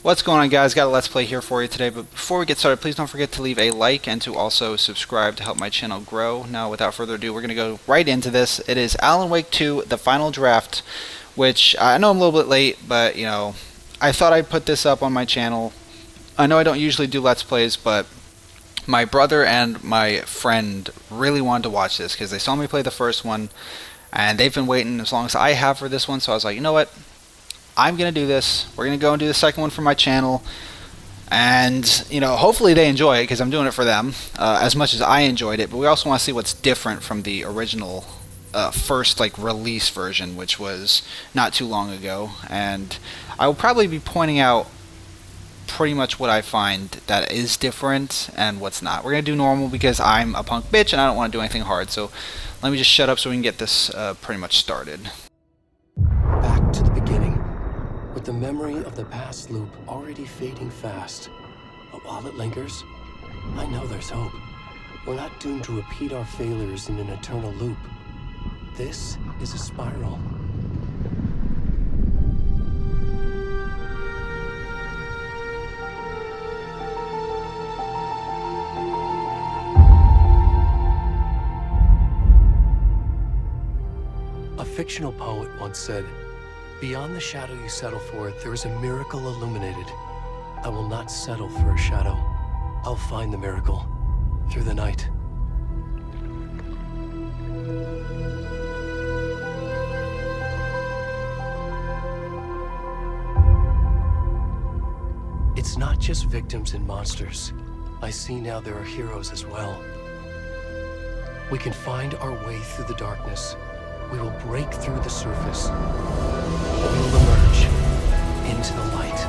What's going on, guys? Got a Let's Play here for you today, but before we get started, please don't forget to leave a like and to also subscribe to help my channel grow. Now, without further ado, we're going to go right into this. It is Alan Wake 2, the final draft, which I know I'm a little bit late, but, you know, I thought I'd put this up on my channel. I know I don't usually do Let's Plays, but my brother and my friend really wanted to watch this because they saw me play the first one, and they've been waiting as long as I have for this one, so I was like, you know what? I'm going to do this. We're going to go and do the second one for my channel. And, you know, hopefully they enjoy it because I'm doing it for them as much as I enjoyed it. But we also want to see what's different from the original first, like, release version, which was not too long ago. And I will probably be pointing out pretty much what I find that is different and what's not. We're going to do normal because I'm a punk bitch and I don't want to do anything hard. So let me just shut up so we can get this pretty much started. Back to the beginning. With the memory of the past loop already fading fast. But while it lingers, I know there's hope. We're not doomed to repeat our failures in an eternal loop. This is a spiral. A fictional poet once said, "Beyond the shadow you settle for, there is a miracle illuminated. I will not settle for a shadow. I'll find the miracle through the night." It's not just victims and monsters. I see now there are heroes as well. We can find our way through the darkness. We will break through the surface. We will emerge into the light.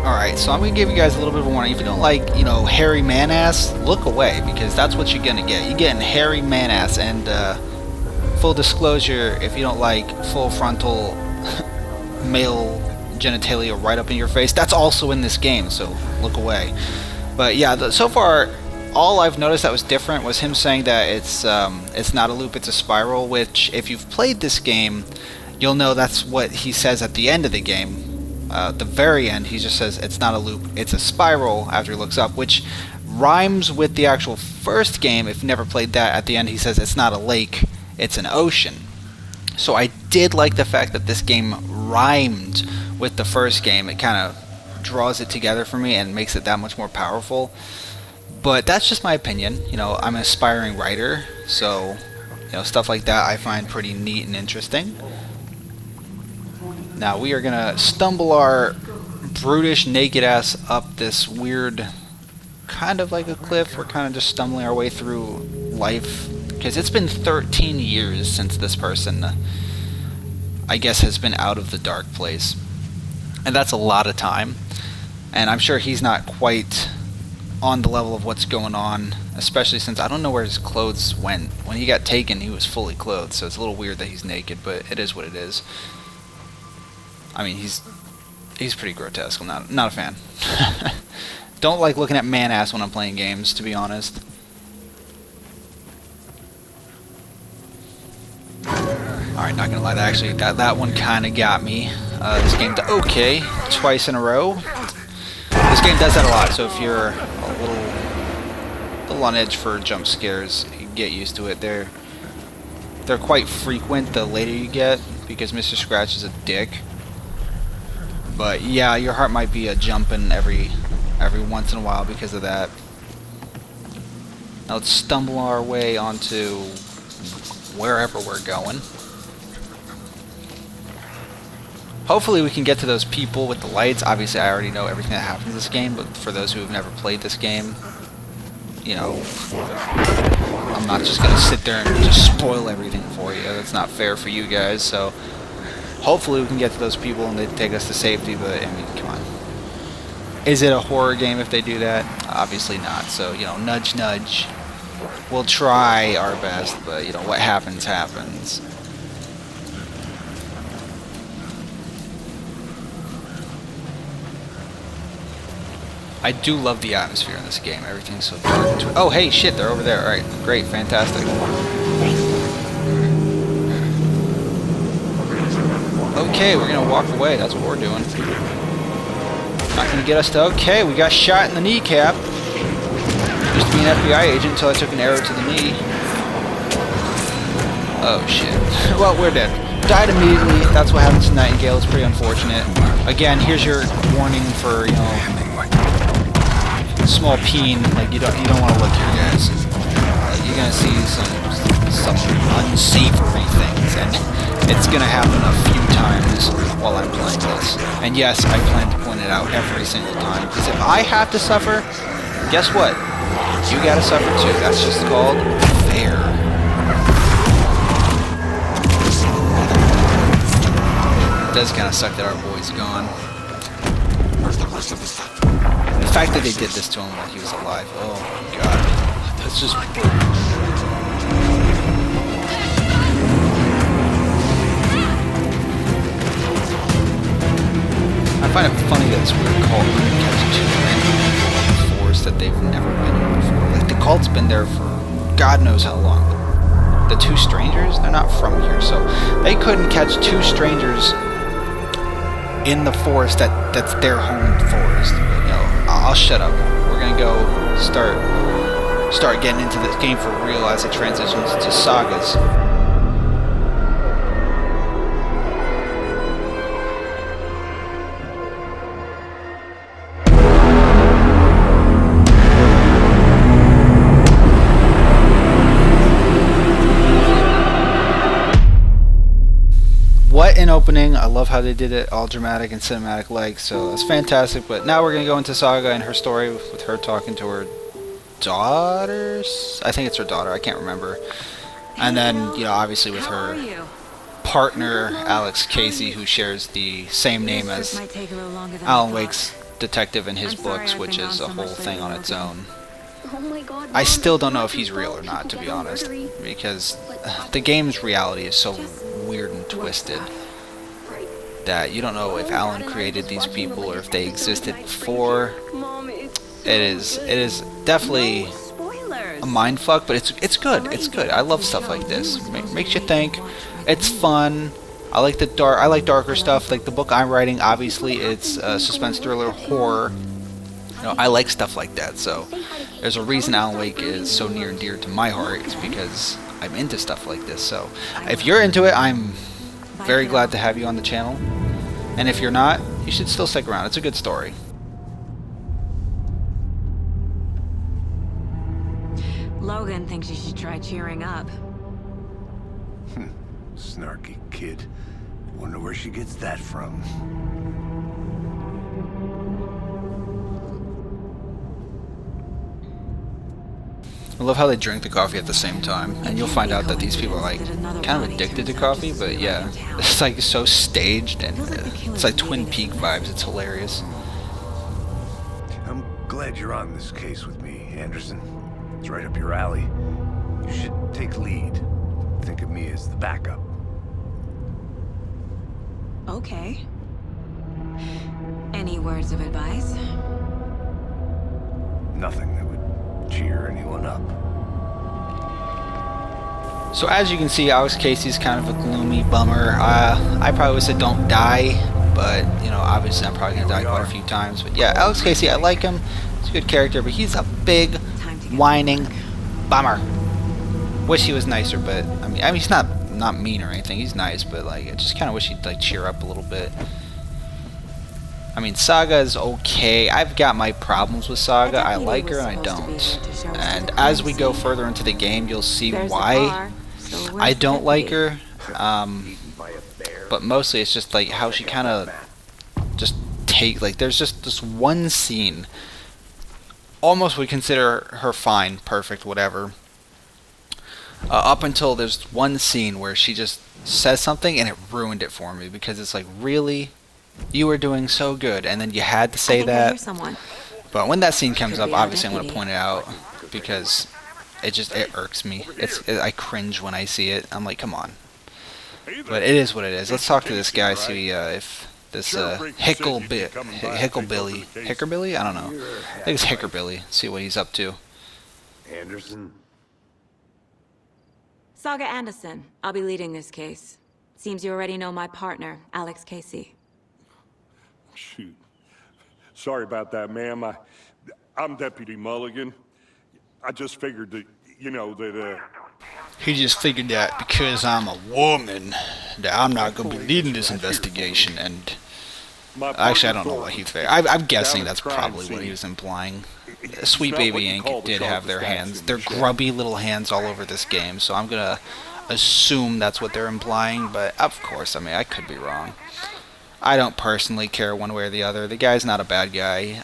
Alright, so I'm going to give you guys a little bit of a warning. If you don't like, you know, hairy man-ass, look away, because that's what you're going to get. You're getting hairy man-ass, and full disclosure, if you don't like full frontal male genitalia right up in your face, that's also in this game, so look away. But yeah, so far, all I've noticed that was different was him saying that it's not a loop, it's a spiral, which, if you've played this game, you'll know that's what he says at the end of the game. The very end, he just says it's not a loop, it's a spiral after he looks up, which rhymes with the actual first game. If you never played that, at the end he says it's not a lake, it's an ocean. So I did like the fact that this game rhymed with the first game. It kind of draws it together for me and makes it that much more powerful. But that's just my opinion. You know, I'm an aspiring writer, so, you know, stuff like that I find pretty neat and interesting. Now we are gonna stumble our brutish naked ass up this weird, kind of like a cliff. We're kind of just stumbling our way through life, because it's been 13 years since this person, I guess, has been out of the dark place. And that's a lot of time. And I'm sure he's not quite on the level of what's going on, especially since I don't know where his clothes went. When he got taken, he was fully clothed, so it's a little weird that he's naked, but it is what it is. I mean, he's pretty grotesque. I'm not a fan. Don't like looking at man-ass when I'm playing games, to be honest. Alright, not gonna lie, that one kinda got me. This game, okay, twice in a row. This game does that a lot, so if you're a little on edge for jump scares, you get used to it. They're quite frequent the later you get, because Mr. Scratch is a dick. But yeah, your heart might be jumping every once in a while because of that. Now let's stumble our way onto wherever we're going. Hopefully we can get to those people with the lights. Obviously I already know everything that happens in this game, but for those who have never played this game, you know, I'm not just gonna sit there and just spoil everything for you. That's not fair for you guys, so hopefully we can get to those people and they take us to safety, but, I mean, come on. Is it a horror game if they do that? Obviously not, so, you know, nudge nudge. We'll try our best, but, you know, what happens, happens. I do love the atmosphere in this game. Everything's so dark. Oh, hey, shit, they're over there. All right, great, fantastic. Okay, we're gonna walk away. That's what we're doing. Not gonna get us to. Okay, we got shot in the kneecap. Used to be an FBI agent until I took an arrow to the knee. Oh shit. Well, we're dead. Died immediately. That's what happens to Nightingale. It's pretty unfortunate. Again, here's your warning for, you know, small peen. Like you don't want to look here, guys. You're gonna see some unsavory things, and it's gonna happen a few times while I'm playing this. And yes, I plan to point it out every single time, because if I have to suffer, guess what? You gotta suffer too. That's just called fair. It does kind of suck that our boy's gone. The fact that they did this to him while he was alive, oh my god. That's just brutal. I find it funny that this weird cult couldn't catch two random people in the forest that they've never been in before. Like, the cult's been there for God knows how long. The two strangers, they're not from here, so they couldn't catch two strangers in the forest that's their home forest. But, you know, I'll shut up. We're gonna go start getting into this game for real as it transitions to sagas. What an opening. I love how they did it all dramatic and cinematic like, so that's fantastic. But now we're going to go into Saga and her story with her talking to her daughters. I think it's her daughter, I can't remember. And then, you know, obviously with her partner, Alex Casey, who shares the same name as Alan Wake's detective in his books, which is a whole thing on its own. I still don't know if he's real or not, to be honest, because the game's reality is so weird and twisted that you don't know if Alan created these people or if they existed before. It is definitely a mindfuck, but it's good. It's good. I love stuff like this. Makes you think. It's fun. I like darker stuff. Like the book I'm writing, obviously it's suspense, thriller, horror. You know, I like stuff like that. So there's a reason Alan Wake is so near and dear to my heart. It's because I'm into stuff like this. So if you're into it, I'm very glad to have you on the channel. And if you're not, you should still stick around. It's a good story. Logan thinks you should try cheering up. Snarky kid. Wonder where she gets that from. I love how they drink the coffee at the same time, and you'll find out that these people are like kind of addicted to coffee, but yeah, it's like so staged, and it's like Twin Peak vibes. It's hilarious. I'm glad you're on this case with me, Anderson. It's right up your alley. You should take lead. Think of me as the backup. Okay. Any words of advice? Nothing that would cheer anyone up. So as you can see, Alex Casey's kind of a gloomy bummer. I probably would say don't die, but you know, obviously I'm probably gonna die quite a few times. But yeah, Alex Casey, I like him. He's a good character, but he's a big, whining bummer. Wish he was nicer, but I mean he's not mean or anything. He's nice, but like I just kind of wish he'd like cheer up a little bit. I mean, Saga is okay. I've got my problems with Saga. I like her and I don't. And as we go further into the game, you'll see why I don't like her. But mostly it's just like how she kind of just there's just this one scene. Almost would consider her fine, perfect, whatever. Up until there's one scene where she just says something and it ruined it for me, because it's like, really? You were doing so good, and then you had to say that. But when that scene comes up, obviously I'm going to point it out, because it irks me. I cringe when I see it. I'm like, come on. But it is what it is. Let's talk to this guy, see if This Hickerbilly? I don't know. I think it's Hickerbilly. See what he's up to. Anderson? Saga Anderson. I'll be leading this case. Seems you already know my partner, Alex Casey. Shoot. Sorry about that, ma'am. I'm Deputy Mulligan. I just figured that, you know, that, He just figured that because I'm a woman, that I'm not going to be leading this investigation, and... Actually, I don't know what he figured. I'm guessing that's probably what he was implying. Sweet Baby Inc. did have their hands, their grubby little hands all over this game, so I'm going to assume that's what they're implying, but of course, I mean, I could be wrong. I don't personally care one way or the other. The guy's not a bad guy.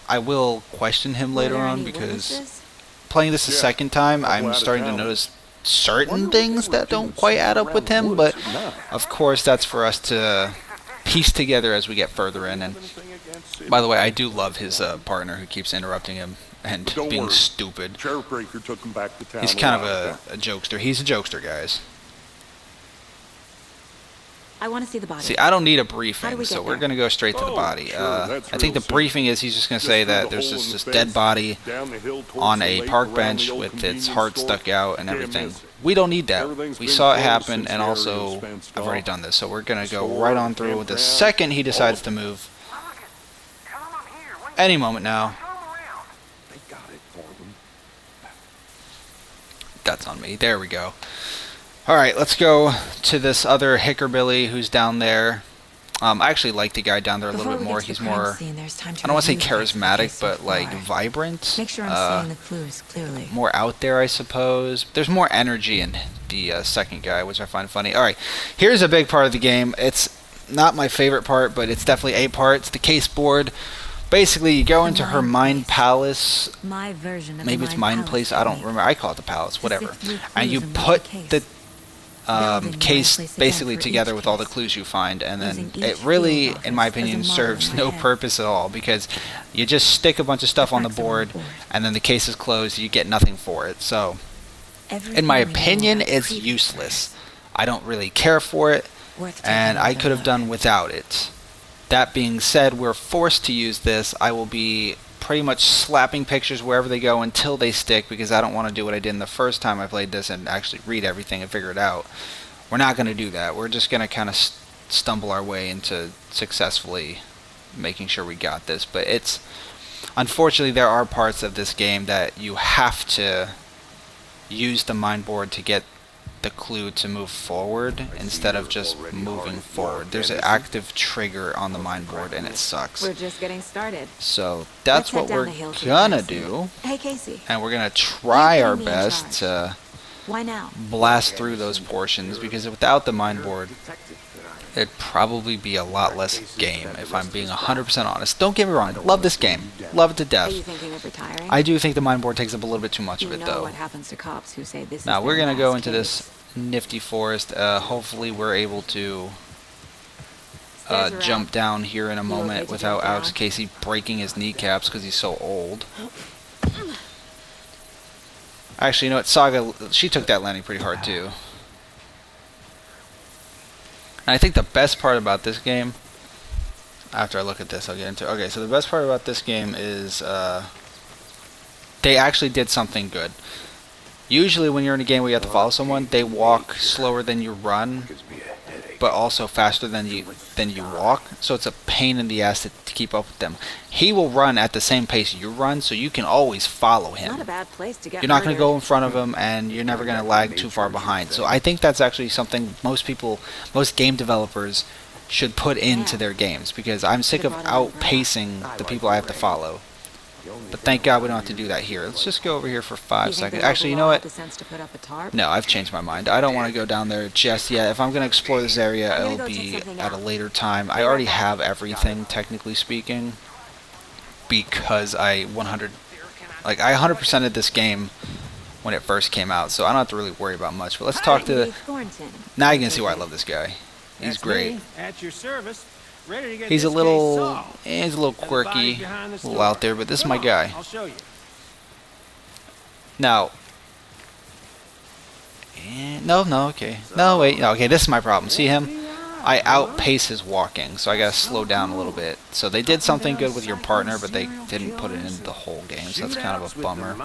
I will question him later on because playing this a second time, I'm starting to notice certain things that don't quite add up with him, but of course that's for us to piece together as we get further in. And by the way, I do love his partner who keeps interrupting him and being stupid. He's kind of a jokester. He's a jokester, guys. I want to see the body. See, I don't need a briefing, so we're going to go straight to the body. I think the briefing is he's just going to say that there's this dead body on a park bench with its heart stuck out and everything. We don't need that. We saw it happen, and also I've already done this, so we're going to go right on through with the second he decides to move. Any moment now. That's on me. There we go. Alright, let's go to this other Hickerbilly who's down there. I actually like the guy down there a little bit more. He's more, I don't want to say charismatic, but like vibrant. Make sure I'm saying the clues clearly. More out there, I suppose. There's more energy in the second guy, which I find funny. Alright, here's a big part of the game. It's not my favorite part, but it's definitely a part. It's the case board. Basically, you go into her mind palace. My version of maybe it's mind place. I don't remember. I call it the palace, whatever. And you in put the the case basically together with all the clues you find, and then it really, in my opinion, serves no purpose at all, because you just stick a bunch of stuff on the board and then the case is closed. You get nothing for it. So in my opinion, it's useless. I don't really care for it, and I could have done without it. That being said, we're forced to use this. I will be pretty much slapping pictures wherever they go until they stick, because I don't want to do what I did in the first time I played this and actually read everything and figure it out. We're not going to do that. We're just going to kind of stumble our way into successfully making sure we got this. But it's, unfortunately, there are parts of this game that you have to use the mind board to get the clue to move forward instead of just moving forward. There's an active trigger on the mind board, and it sucks. We're just getting started. So that's what we're gonna do. Hey, Casey. And we're gonna try our best to Why now? blast through those portions, because without the mind board, it'd probably be a lot less game, if I'm being 100% honest. Don't get me wrong, I love this game. Love it to Are you death. thinking of retiring? I do think the mind board takes up a little bit too much of it, know though. what happens to cops who say this Now is we're their gonna go last into case. this nifty forest. Hopefully we're able to Stairs are jump out. down here in a You okay moment to without jump Alex down? Casey breaking his kneecaps because he's so old. Actually, you know what? Saga, she took that landing pretty hard too. And I think the best part about this game, after I look at this, I'll get into it. Okay, so the best part about this game is they actually did something good. Usually when you're in a game where you have to follow someone, they walk slower than you run, but also faster than you walk. So it's a pain in the ass to keep up with them. He will run at the same pace you run, so you can always follow him. Not a bad place to get You're not going to murdered. go in front of him, and you're never going to lag too far behind. So I think that's actually something most game developers should put into their games, because I'm sick of outpacing the people I have to follow. But thank God we don't have to do that here. Let's just go over here for 5 You think seconds. the Actually, you local know law what? had the sense to put up a tarp? No, I've changed my mind. I don't want to go down there just yet. If I'm going to explore this area, I'm gonna it'll go check be something at a out. later time. I already have everything, technically speaking, because I 100%ed this game when it first came out, so I don't have to really worry about much. But let's talk to Dave Thornton. now you can see why I love this guy. He's That's great. me, at your service, ready to get He's a this little, case solved. he's a little And the quirky, body's behind the a little store. out there, but this is Come my on, guy. I'll show you. Now, no, okay. No, wait, no, okay, this is my problem. See him? I outpace his walking, so I gotta slow down a little bit. So they did something good with your partner, but they didn't put it into the whole game, so that's kind of a bummer.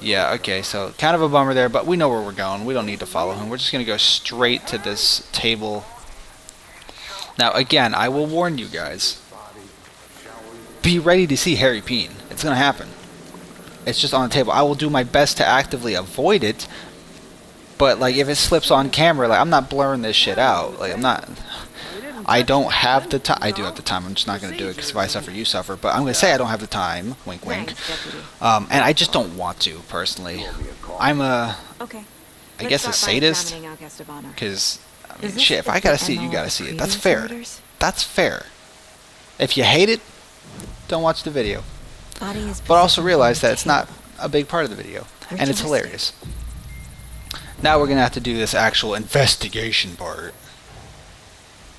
Yeah, okay, so kind of a bummer there, but we know where we're going. We don't need to follow him. We're just gonna go straight to this table. Now, again, I will warn you guys. Be ready to see Harry Peen. It's gonna happen. It's just on the table. I will do my best to actively avoid it. But, like, if it slips on camera, like, I'm not blurring this shit out. Like, I don't have the time. I do have the time. I'm just not going to do it because if I suffer, you suffer. But I'm going to say I don't have the time. Wink, wink. And I just don't want to, personally. I'm I guess a sadist. Because, I mean, shit, if I got to see it, you got to see it. That's fair. That's fair. If you hate it, don't watch the video. But also realize that it's not a big part of the video. And it's hilarious. Now we're going to have to do this actual investigation part.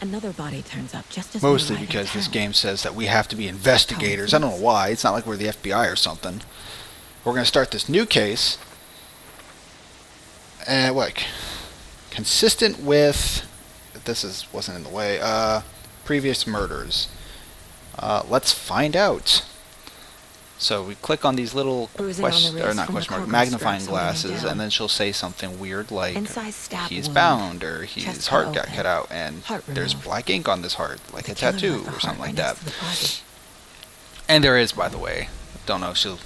Another body turns up just as Mostly because this game says that we have to be investigators. I don't know why. It's not like we're the FBI or something. We're going to start this new case. And what? Consistent with... This wasn't in the way. Previous murders. Let's find out. So we click on these little magnifying glasses, and then she'll say something weird like he's bound, or his heart got cut out, and there's black ink on this heart, like a tattoo or something like that. And there is, by the way. Don't know if she'll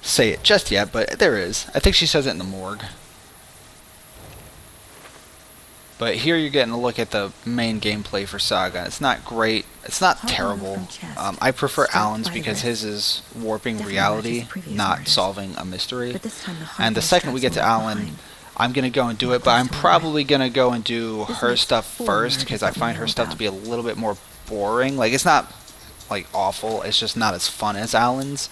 say it just yet, but there is. I think she says it in the morgue. But here you're getting a look at the main gameplay for Saga. It's not great. It's not terrible. I prefer Alan's because his is warping reality, not solving a mystery. And the second we get to Alan, I'm going to go and do it, but I'm probably going to go and do her stuff first because I find her stuff to be a little bit more boring. Like, it's not, like, awful. It's just not as fun as Alan's.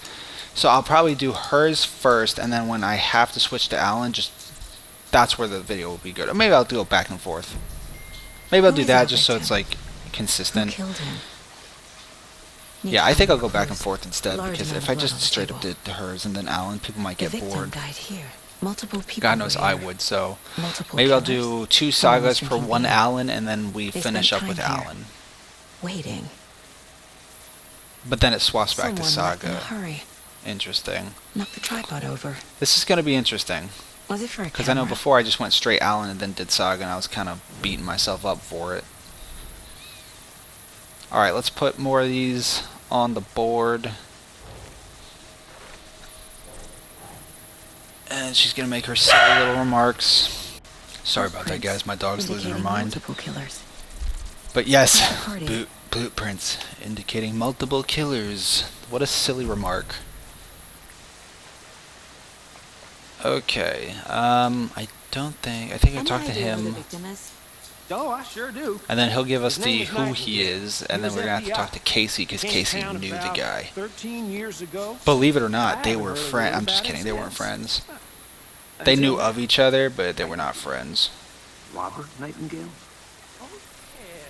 So I'll probably do hers first, and then when I have to switch to Alan, that's where the video will be good. Or maybe I'll do it back and forth. Maybe I'll do that just so it's like consistent. Yeah, I think I'll go back and forth instead because if I just straight up did hers and then Alan, people might get bored. God knows I would, so maybe I'll do 2 sagas per 1 Alan and then we finish up with Alan. Waiting. But then it swaps back to Saga. Interesting. Knock the tripod over. This is going to be interesting. Because I know before I just went straight Alan and then did Saga, and I was kind of beating myself up for it. Alright, let's put more of these on the board. And she's going to make her silly little remarks. Sorry about that, guys. My dog's losing her mind. But yes, blueprints indicating multiple killers. What a silly remark. Okay, I think I talked to him, Oh, I sure do. and then he'll give us the who he is, and then we're gonna have to talk to Casey, because Casey knew the guy. 13 years ago. Believe it or not, they were friends. I'm just kidding, they weren't friends. They knew of each other, but they were not friends. Robert Nightingale? Oh,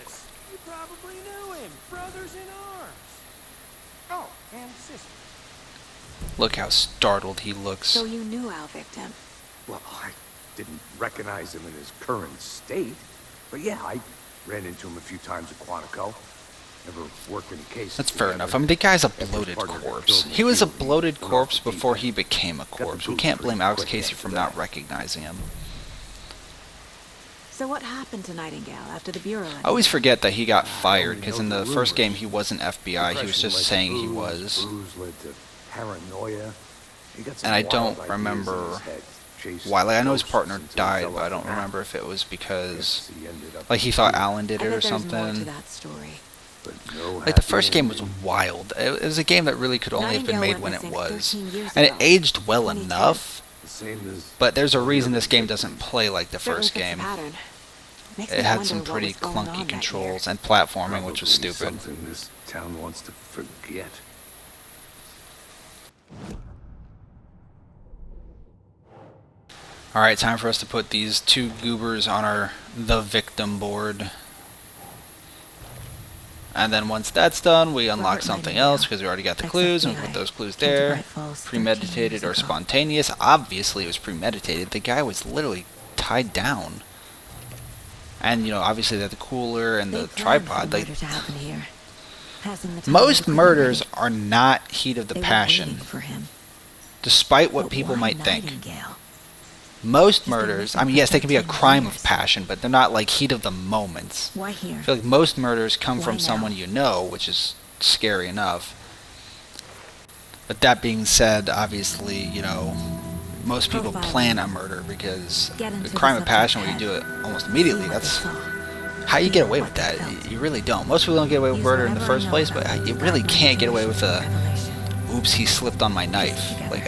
yes. You probably knew him. Brothers in arms. Oh, and sister. Look how startled he looks. So you knew our victim? Well, I didn't recognize him in his current state. But yeah, I ran into him a few times at Quantico. Never worked any cases. That's fair enough. I mean, the guy's a bloated corpse. He was a bloated corpse before he became a corpse. We can't blame Alex Casey for not recognizing him. So what happened to Nightingale after the Bureau? I always forget that he got fired, because in the first game he wasn't FBI, he was just saying he was. And I don't remember why. Like, I know his partner died, but I don't remember if it was because, like, he thought Alan did it or something. Like, the first game was wild. It was a game that really could only have been made when it was. And it aged well enough, but there's a reason this game doesn't play like the first game. It had some pretty clunky controls and platforming, which was stupid. This town wants to forget. Alright, time for us to put these 2 goobers on our The Victim board. And then once that's done, we unlock something else because we already got the clues, and we put those clues there. Premeditated or spontaneous. Obviously it was premeditated. The guy was literally tied down. And, you know, obviously they have the cooler and They the planned for tripod. the Like, murder to happen here. Passing the time most with the murders company. are not heat of the They were passion, waiting for him. despite what But people why might think. Nightingale? Most He's been murders, missing I mean, for yes, they can be a 13 crime of years. passion, but they're not like heat of the moments. Why here? I feel like most murders come Why from now? someone you know, which is scary enough. But that being said, obviously, you know, most people Profile plan a them. murder because Get into the the crime of subject's passion where you head. do it almost immediately, See what that's they saw. how you get away with What they that. felt. You really don't. Most people don't get away with Use murder in the whatever I first know place, about but them you to really guide my can't get away with a revelation. oops, he slipped on my knife. Together. Like,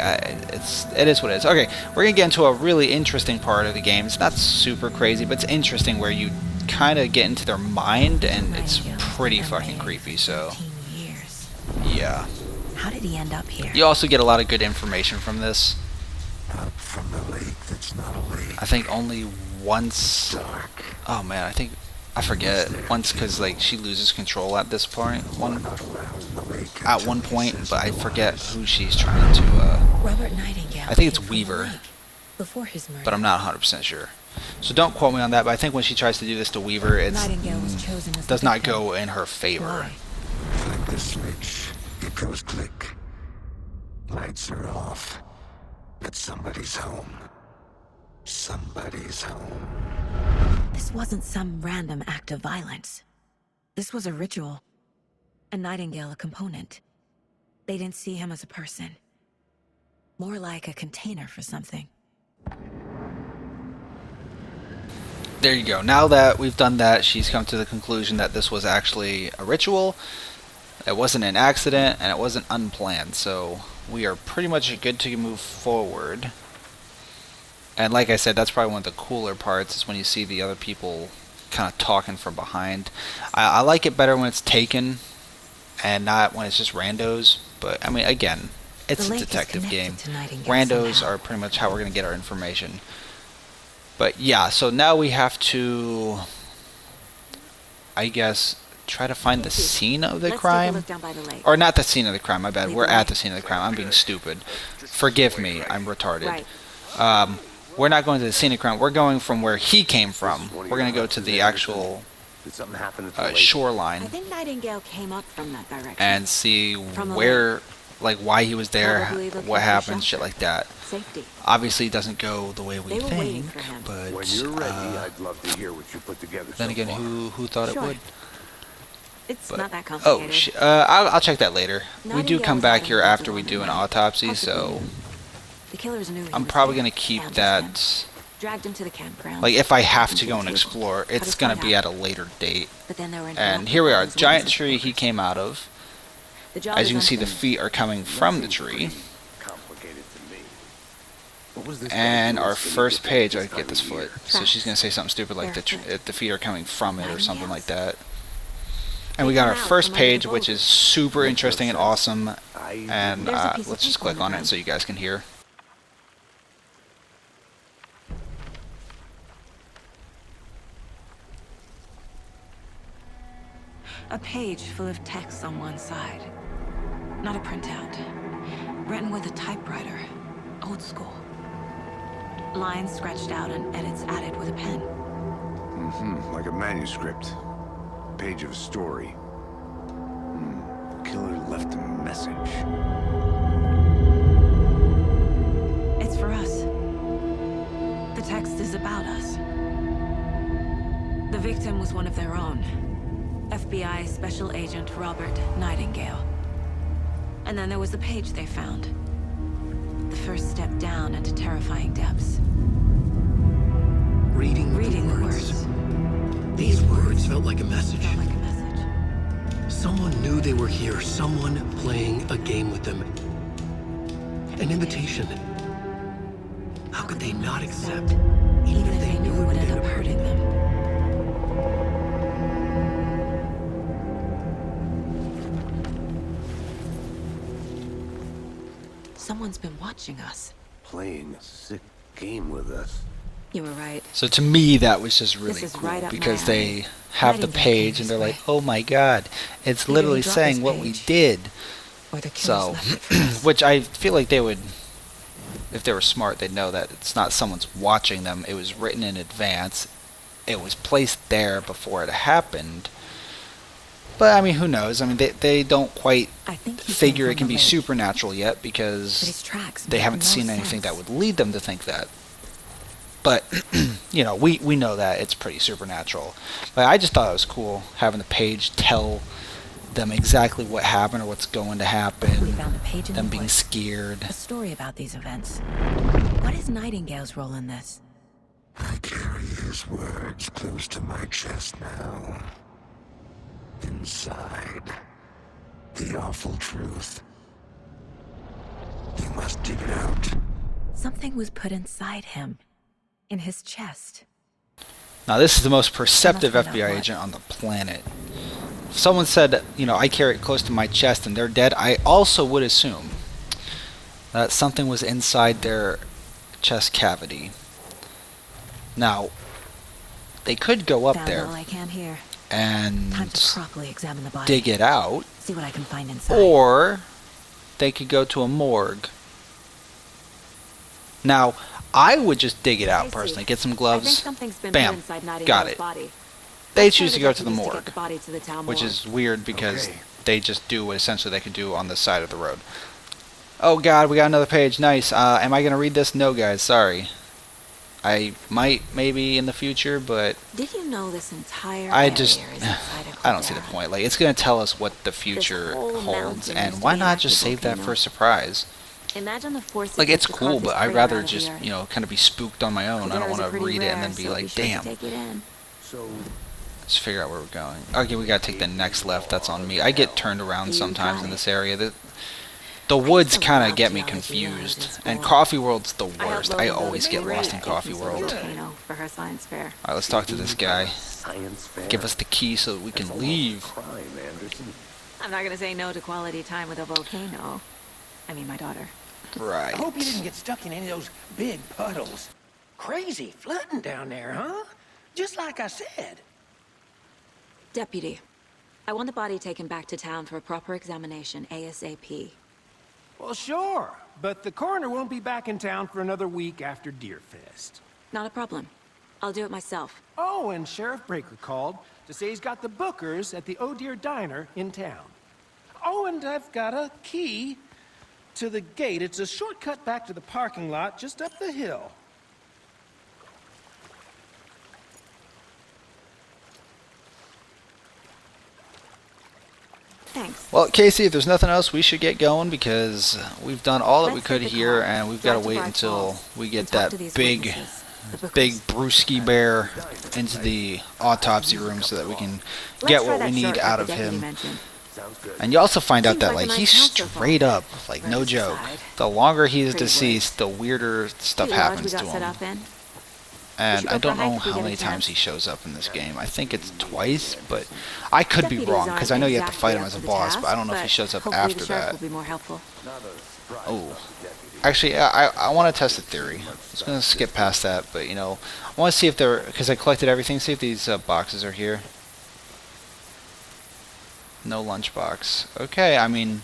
it is what it is. Okay, we're gonna get into a really interesting part of the game. It's not super crazy, but it's interesting where you kind of get into their mind, and it's Nightingale's pretty been fucking waiting creepy. for So, 13 years. yeah. How did he end up here? You also get a lot of good information from this. Up from the lake that's not a lake. I think only once. Dark. Oh man, I forget once because like she loses control at this point. At one point, but I forget who she's trying to. Robert Nightingale. I think it's came from the Weaver. lake before his murder. But I'm not 100% sure. So don't quote me on that. But I think when she tries to do this to Weaver, it Nightingale was chosen as does the not victim. go in her favor. Why? Like the switch. It goes click. Lights are off. But somebody's home. Somebody's home. This wasn't some random act of violence. This was a ritual. And Nightingale a component. They didn't see him as a person. More like a container for something. There you go. Now that we've done that, she's come to the conclusion that this was actually a ritual. It wasn't an accident, and it wasn't unplanned. So we are pretty much good to move forward. And like I said, that's probably one of the cooler parts, is when you see the other people kind of talking from behind. I like it better when it's taken and not when it's just randos. But I mean, again, it's The a lake is detective connected game. to Nightingale Randos somehow. are pretty much how we're going to get our information. But yeah, so now we have to, I guess, try to find the scene of the Let's crime. take a look down by the lake. Or not the scene of the crime, my bad. Lead We're the at way. the scene of the crime. I'm being stupid. Forgive me, I'm retarded. Right. We're not going to the scene of crime. We're going from where he came from. We're going to go to the actual Did something happen at the lake? I shoreline think Nightingale came up from that direction. and see From the where, like, why he was there, Probably looking what for happened, shit shelter. like that. Safety. Obviously, it doesn't go the way we They were waiting think, for him. but When you're ready, I'd love to hear what you put together then so again, far. who thought Sure. it would? It's But, not that oh, complicated. I'll check that later. We do Nightingale come was back having here a after we good do an one. autopsy, Possibly. so The killers knew he I'm was probably there. going to keep Ambushed him. that. Dragged him to the campground. Like, if I have to Into go a and vehicle. explore, Cut it's his going to foot be out. at a later date. But then they were And interrupted here we by are, his giant wounds. tree he came out of. The job As is you can see, the unfinished. feet are coming from the tree. Complicated to me. What was this guy And doing our sitting first at page, this I time get this of year? foot. So she's going to say something stupid like the feet are coming from it or something like that. And we got our first page, which is super interesting and awesome. And There's a piece of let's just paper on click the on it ground. so you guys can hear. A page full of text on one side. Not a printout. Written with a typewriter. Old school. Lines scratched out and edits added with a pen. Like a manuscript. Page of a story. The killer left a message. It's for us. The text is about us. The victim was one of their own. FBI Special Agent Robert Nightingale. And then there was the page they found. The first step down into terrifying depths. Reading Reading the words. These words felt like a message. Felt like a message. Someone knew they were here. Someone playing a game with them. An invitation. How could they not accept, Even if they knew it would end up hurting them. Someone's been watching us. Playing a sick game with us. You were right. So to me, that was just really is cool right up my because alley. they have the Nightingale page came and they're this like, way. "Oh my God, it's Either literally he dropped saying this what we page, did." Or the killers So, left it for us. which I feel like they would, if they were smart, they'd know that it's not someone's watching them. It was written in advance, it was placed there before it happened. But I mean, who knows? I mean, they don't quite I think he figure came it from can the be lake, supernatural yet but because his tracks they make haven't no seen anything that sense. would lead them to think that. But you know, we know that it's pretty supernatural. But I just thought it was cool having the page tell them exactly what happened or what's going to We happen. found a page in Them the being woods, scared. a story about these events. What is Nightingale's role in this? I carry his words close to my chest now. Inside, the awful truth. You must dig it out. Something was put inside him, in his chest. Now this is the most perceptive find out FBI what. agent on the planet. If someone said, you know, I carry it close to my chest and they're dead, I also would assume that something was inside their chest cavity. Now, they could go up Found there all I can here. and Time to properly examine the body. dig it out, See what I can find inside. or they could go to a morgue. Now, I would just dig it I out see. personally, get some I think gloves, something's been bam, put inside got Nightingale's it. body. They Let's choose try to go to the deputies morgue, get the body to the town which morgue. is weird because Okay. they just do what essentially they could do on the side of the road. Oh god, we got another page. Nice. Am I going to read this? No, guys. Sorry. I might, maybe in the future, but Did you know this entire I area just, is inside a I don't see the caldera? point. Like, it's going to tell us what the future whole holds, mountain and used to why be an not just active save that volcano. for a surprise? Imagine the forces Like, it's that cool, carved but this I'd crater rather out of the just, earth. you know, kind of be spooked on my own. I don't Calderas want are to pretty read it and rare, then be so like, sure to damn. take it in. So, Let's figure out where we're going. Okay, we gotta take the next left. That's on me. I get turned around You sometimes got in it. this area. The woods used to kind of love get me geology when I was in confused. And school. Coffee World's the I worst. I uploaded always those get great lost in Coffee pictures of the World. volcano for her science fair. Alright, let's talk to this guy. science fair. Give us the key so that we That's can almost leave. crime, Anderson. I'm not gonna say no to quality time with a volcano. I mean, my daughter. Right. I hope you didn't get stuck in any of those big puddles. Crazy flooding down there, huh? Just like I said. Deputy, I want the body taken back to town for a proper examination, ASAP. Well, sure. But the coroner won't be back in town for another week after Deerfest. Not a problem. I'll do it myself. Oh, and Sheriff Breaker called to say he's got the Bookers at the Oh Dear Diner in town. Oh, and I've got a key to the gate. It's a shortcut back to the parking lot just up the hill. Thanks. Well, Casey, if there's nothing else, we should get going because we've done all that we Let's could take the here, car, and we've got drive to wait Bright until Falls, we and get talk that to these big witnesses, the Bookers. big brewski bear into the autopsy room so that we can Let's get try what that we need shortcut out the of deputy him. mentioned. Sounds good. And you also find out Seems that like a like nice he's house so far. straight up like no Right joke. beside. The longer he is Pretty deceased, the weirder stuff See the lodge happens we to got set him. up in? And should I go don't for a hike know if we how get a many times chance. he shows up in this game. I think it's twice, but I could be Deputies wrong because I aren't know you have to exactly fight him up as to a the boss, task, but I don't know if he shows up hopefully after the sheriff that. will be more helpful. Not a surprise. Oh. Deputy. Actually, I want to test a theory. I'm just going to skip past that, but you know, I want to see if they're, because I collected everything, see if these boxes are here. No lunchbox. Okay, I mean,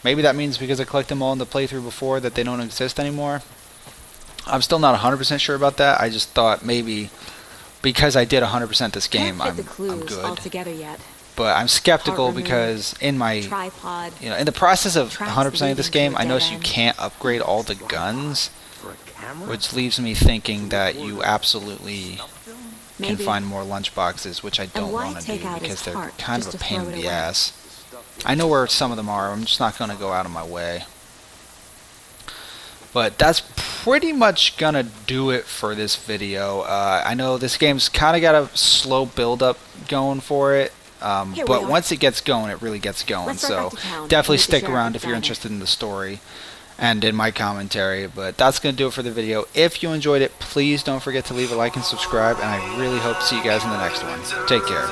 maybe that means because I collected them all in the playthrough before that they don't exist anymore. I'm still not 100% sure about that. I just thought maybe because I did 100% this game, Can't fit the I'm clues good. all together yet. But I'm skeptical Part removed, because in my, Tripod. you know, in the process of Tracks 100% of this leading to game, a I dead noticed you end. can't upgrade all the guns, For a camera? which leaves me thinking that you absolutely can Maybe. find more lunchboxes, which I don't why want to take do out his because they're heart kind just of a to pain throw in it the away? ass. I know where some of them are. I'm just not going to go out of my way. But that's pretty much going to do it for this video. I know this game's kind of got a slow build-up going for it. Here we But are. once it gets going, it really gets going. Let's drive So back to town and definitely meet the stick sheriff around at if the you're diner. interested in the story and in my commentary. But that's going to do it for the video. If you enjoyed it, please don't forget to leave a like and subscribe. And I really hope to see you guys in the next one. Take care.